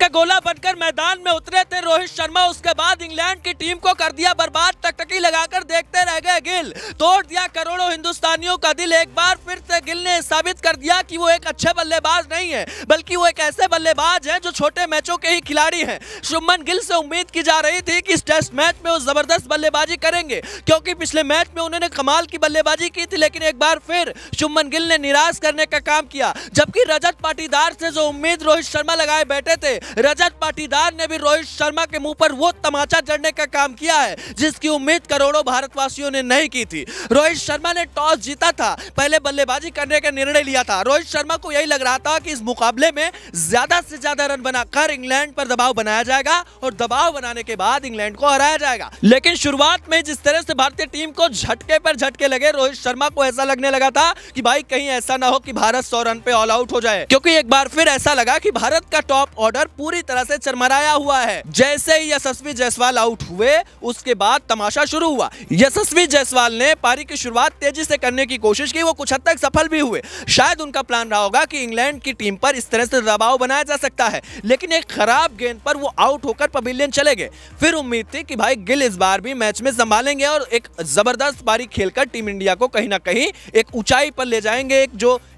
का गोला बनकर मैदान में उतरे थे रोहित शर्मा। उसके बाद इंग्लैंड की टीम को कर दिया बर्बाद। टकटकी लगाकर देखते रह गए गिल। तोड़ दिया करोड़ों हिंदुस्तानियों का दिल। एक बार फिर से गिल ने साबित कर दिया कि वो एक अच्छे बल्लेबाज नहीं है, बल्कि वो एक ऐसे बल्लेबाज हैं जो छोटे मैचों के ही खिलाड़ी हैं। शुभमन गिल से उम्मीद की जा रही थी कि इस टेस्ट मैच में वो जबरदस्त बल्लेबाजी करेंगे, क्योंकि पिछले मैच में उन्होंने कमाल की बल्लेबाजी की थी। लेकिन एक बार फिर शुभमन गिल ने निराश करने का काम किया। जबकि रजत पाटीदार से जो उम्मीद रोहित शर्मा लगाए बैठे थे, रजत पाटीदार ने भी रोहित शर्मा के मुंह पर वो तमाचा जड़ने का काम किया है जिसकी उम्मीद करोड़ों भारतवासियों ने नहीं की थी। रोहित शर्मा ने टॉस जीता था, पहले बल्लेबाजी करने का निर्णय लिया था। रोहित शर्मा को यही लग रहा था कि इस मुकाबले में ज्यादा से ज्यादा रन बनाकर इंग्लैंड पर दबाव बनाया जाएगा और दबाव बनाने के बाद इंग्लैंड को हराया जाएगा। लेकिन शुरुआत में जिस तरह से भारतीय टीम को झटके पर झटके लगे, रोहित शर्मा को ऐसा लगने लगा था कि भाई कहीं ऐसा ना हो कि भारत 100 रन पे ऑल आउट हो जाए, क्योंकि एक बार फिर ऐसा लगा कि भारत का टॉप ऑर्डर पूरी तरह से चरमराया हुआ है। जैसे ही यशस्वी जायसवाल आउट हुए, उसके बाद तमाशा शुरू हुआ। यशस्वी जायसवाल ने पारी की शुरुआत तेजी से करने की कोशिश की, वो कुछ हद तक सफल भी हुए। शायद उनका प्लान रहा होगा कि इंग्लैंड की टीम पर इस तरह से दबाव बनाया जा सकता है, लेकिन एक खराब गेंद पर वो आउट होकर पवेलियन चले गए। फिर उम्मीद थी कि भाई गिल इस बार भी मैच में संभालेंगे और एक जबरदस्त पारी खेलकर टीम इंडिया को कहीं ना कहीं एक ऊंचाई पर ले जाएंगे।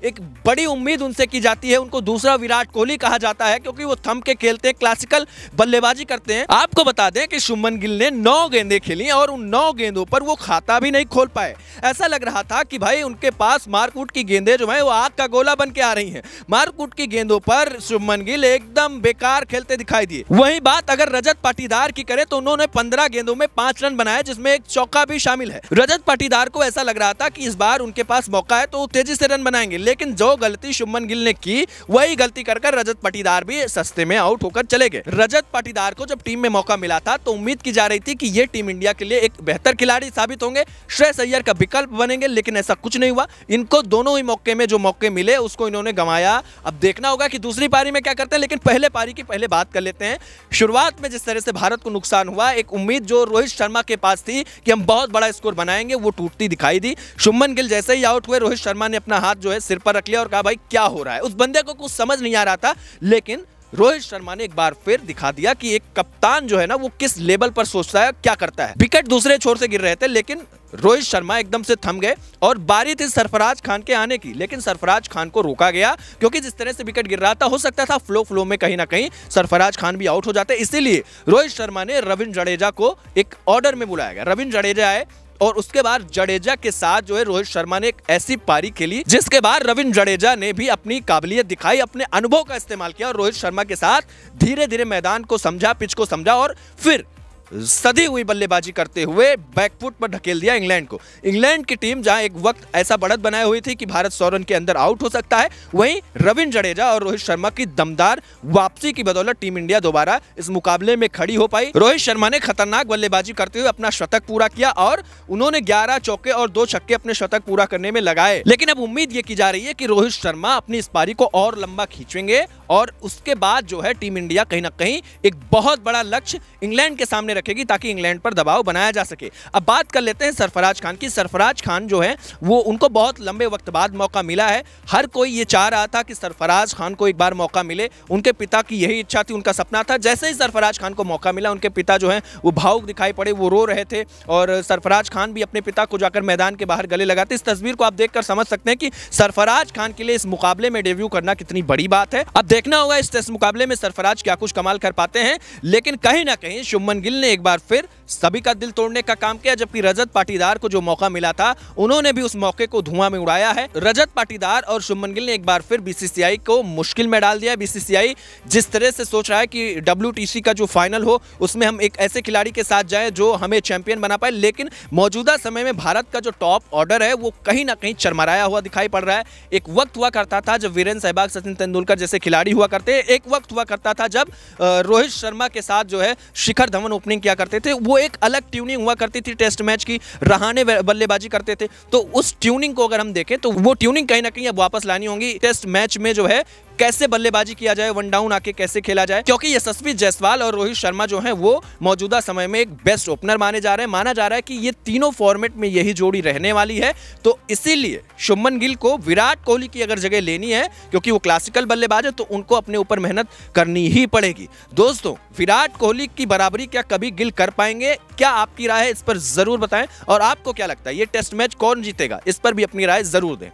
एक बड़ी उम्मीद उनसे की जाती है। उनको दूसरा विराट कोहली कहा जाता है, क्योंकि वो थम के खेलते हैं, क्लासिकल बल्लेबाजी करते हैं। आपको बता दें कि शुभमन गिल ने 9 गेंदें खेली और उन 9 गेंदों पर वो खाता भी नहीं खोल पाए। ऐसा लग रहा था कि भाई उनके पास मारकूट की गेंदें जो है वो आग का गोला बन के आ रही हैं। मारकूट की गेंदों पर शुभमन गिल एकदम बेकार खेलते दिखाई दिए। वही बात अगर रजत पाटीदार की करें तो उन्होंने 15 गेंदों में 5 रन बनाए, जिसमें एक चौका भी शामिल है। रजत पाटीदार को ऐसा लग रहा था कि इस बार उनके पास मौका है तो वो तेजी से रन बनाएंगे, लेकिन जो गलती शुभमन गिल ने की वही गलती कर रजत पाटीदार भी सस्ते में आउट होकर चले गए। रजत पाटीदार को जब टीम में मौका मिला था तो उम्मीद की जा रही थी कि ये टीम इंडिया के लिए एक बेहतर खिलाड़ी साबित होंगे, श्रेयस अय्यर का विकल्प बनेंगे, लेकिन ऐसा कुछ नहीं हुआ। इनको दोनों ही मौके में जो मौके मिले उसको इन्होंने गंवाया। अब देखना होगा कि दूसरी पारी में क्या करते हैं, लेकिन पहले पारी की पहले बात कर लेते हैं। शुरुआत में जिस तरह से भारत को नुकसान हुआ, एक उम्मीद जो रोहित शर्मा के पास थी कि हम बहुत बड़ा स्कोर बनाएंगे, वो टूटती दिखाई दी। शुभमन गिल जैसे ही आउट हुए, रोहित शर्मा ने अपना हाथ जो है सिर पर रख लिया और कहा भाई क्या हो रहा है। उस बंदे को कुछ समझ नहीं आ रहा था, लेकिन रोहित शर्मा ने एक बार फिर दिखा दिया कि एक कप्तान जो है ना वो किस लेवल पर सोचता है, क्या करता है। विकेट दूसरे छोर से गिर रहे थे, लेकिन रोहित शर्मा एकदम से थम गए और बारी थी सरफराज खान के आने की, लेकिन सरफराज खान को रोका गया, क्योंकि जिस तरह से विकेट गिर रहा था हो सकता था फ्लो में कहीं ना कहीं सरफराज खान भी आउट हो जाते। इसीलिए रोहित शर्मा ने रविंद्र जडेजा को एक ऑर्डर में बुलाया गया। रविंद्र जडेजा आए और उसके बाद जडेजा के साथ जो है रोहित शर्मा ने एक ऐसी पारी खेली जिसके बाद रविंद्र जडेजा ने भी अपनी काबिलियत दिखाई, अपने अनुभव का इस्तेमाल किया और रोहित शर्मा के साथ धीरे धीरे मैदान को समझा, पिच को समझा और फिर सदी हुई बल्लेबाजी करते हुए बैकफुट पर ढकेल दिया इंग्लैंड को। इंग्लैंड की टीम जहां एक वक्त ऐसा बढ़त बनाए हुई थी कि भारत 100 रन के अंदर आउट हो सकता है, वहीं रविंद्र जडेजा और रोहित शर्मा की दमदार वापसी की बदौलत टीम इंडिया दोबारा इस मुकाबले में खड़ी हो पाई। रोहित शर्मा ने खतरनाक बल्लेबाजी करते हुए अपना शतक पूरा किया और उन्होंने 11 चौके और 2 छक्के अपने शतक पूरा करने में लगाए। लेकिन अब उम्मीद ये की जा रही है कि रोहित शर्मा अपनी इस पारी को और लंबा खींचेंगे और उसके बाद जो है टीम इंडिया कहीं ना कहीं एक बहुत बड़ा लक्ष्य इंग्लैंड के सामने रखेगी, ताकि इंग्लैंड पर दबाव बनाया जा सके। अब बात कर लेते हैं सरफराज खान की। सरफराज खान जो है वो उनको बहुत लंबे वक्त बाद मौका मिला है। हर कोई ये चाह रहा था कि सरफराज खान को एक बार मौका मिले, उनके पिता की यही इच्छा थी, उनका सपना था। जैसे ही सरफराज खान को मौका मिला, उनके पिता जो है वो भावुक दिखाई पड़े, वो रो रहे थे और सरफराज खान भी अपने पिता को जाकर मैदान के बाहर गले लगाते। इस तस्वीर को आप देखकर समझ सकते हैं कि सरफराज खान के लिए इस मुकाबले में डेब्यू करना कितनी बड़ी बात है। अब देखना होगा इस टेस्ट मुकाबले में सरफराज क्या कुछ कमाल कर पाते हैं, लेकिन कहीं ना कहीं शुभमन गिल ने एक बार फिर सभी का दिल तोड़ने का काम किया। जबकि रजत पाटीदार को जो मौका मिला था, उन्होंने भी उस मौके को धुआं में उड़ाया है। रजत पाटीदार और शुभमन गिल ने एक बार फिर बीसीसीआई को मुश्किल में डाल दिया। बीसीसीआई जिस तरह से सोच रहा है कि WTC का जो फाइनल हो उसमें हम एक ऐसे खिलाड़ी के साथ जाएं जो हमें चैंपियन बना पाए, लेकिन मौजूदा समय में भारत का जो टॉप ऑर्डर है वो कहीं ना कहीं चरमराया हुआ दिखाई पड़ रहा है। एक वक्त हुआ करता था जब वीरेंद्र सहवाग, सचिन तेंदुलकर जैसे खिलाड़ी हुआ करते, एक वक्त हुआ करता था जब रोहित शर्मा के साथ जो है शिखर धवन ओपनिंग किया करते थे, वो एक अलग ट्यूनिंग हुआ करती थी टेस्ट मैच की, रहाणे बल्लेबाजी करते थे। तो उस ट्यूनिंग को अगर हम देखें तो वो ट्यूनिंग कहीं ना कहीं अब वापस लानी होगी। टेस्ट मैच में जो है कैसे बल्लेबाजी किया जाए, वन डाउन आके कैसे खेला जाए, क्योंकि यशस्वी जायसवाल और रोहित शर्मा जो है वो मौजूदा समय में एक बेस्ट ओपनर माने जा रहे हैं। माना जा रहा है कि ये तीनों फॉर्मेट में यही जोड़ी रहने वाली है। तो इसीलिए शुभमन गिल को विराट कोहली की अगर जगह लेनी है, क्योंकि वो क्लासिकल बल्लेबाज है, तो उनको अपने ऊपर मेहनत करनी ही पड़ेगी। दोस्तों, विराट कोहली की बराबरी क्या कभी गिल कर पाएंगे? क्या आपकी राय है, इस पर जरूर बताएं। और आपको क्या लगता है ये टेस्ट मैच कौन जीतेगा, इस पर भी अपनी राय जरूर दें।